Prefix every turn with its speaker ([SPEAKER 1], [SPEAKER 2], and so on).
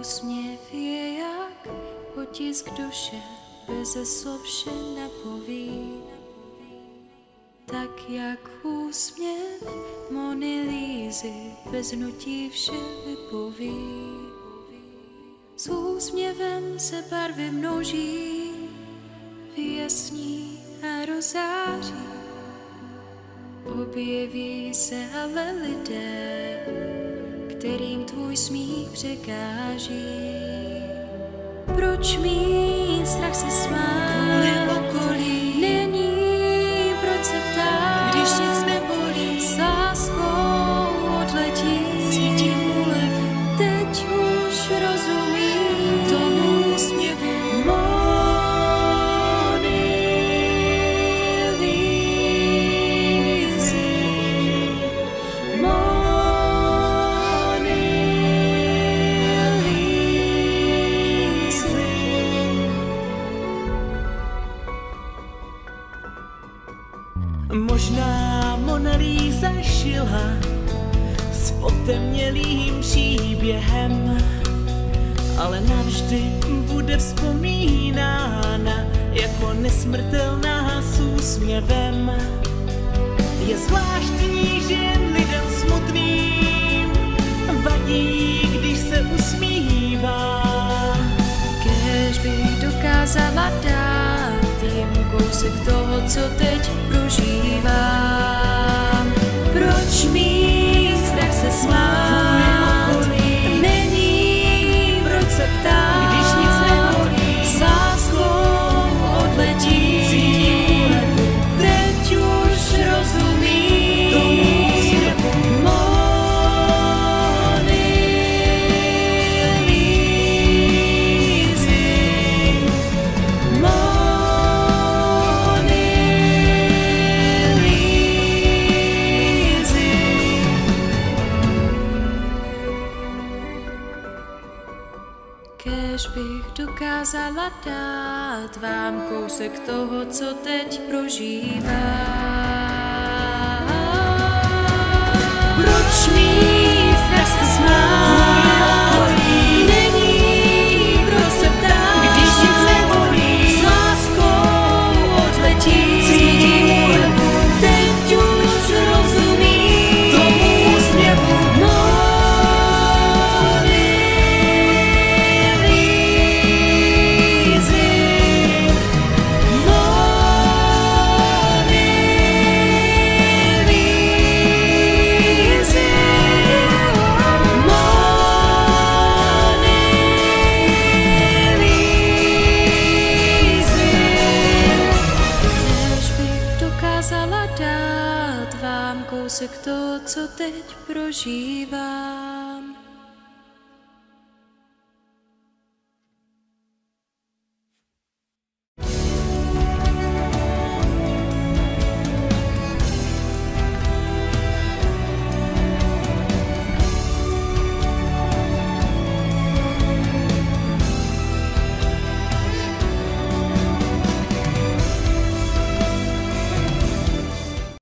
[SPEAKER 1] Úsměv je jak otisk duše, beze slov vše napoví. Tak jak úsměv Mony Lízy bez hnutí vše vypoví. S úsměvem se barvy množí, vyjasní a rozáří. Objeví se ale lidé, kterým tvůj smích překáží. Proč mít strach se smát? Okolí není, proč se ptát, když nic nebolí, s láskou odletí. Cítím úlevu, teď už rozumím tomu úsměvu Mony Lízy. Mony Lízy.
[SPEAKER 2] Možná Mona Lisa šila s potemnělým příběhem, ale navždy bude vzpomínána jako nesmrtelná s úsměvem. Je zvláštní, že jen lidem smutným vadí, když se usmívá.
[SPEAKER 1] Kéž bych dokázala dát jim kousek toho, co teď prožívám. Proč mít strach se smát? Není, proč se ptát, když nic nebolí, s láskou odletí. Teď už rozumím tomu úsměvu Mony Lízy. Mony Lízy. Kéž bych dokázala dát vám kousek toho, co teď prožívám. Proč mít strach se smát? Není, proč se ptát, když nic nebolí, s láskou odletí. Cítím úlevu, teď už rozumím tomu úsměvu Mony Lízy. Mony Lízy. Mony Lízy. Kéž bych dokázala dát vám kousek toho, co teď prožívám.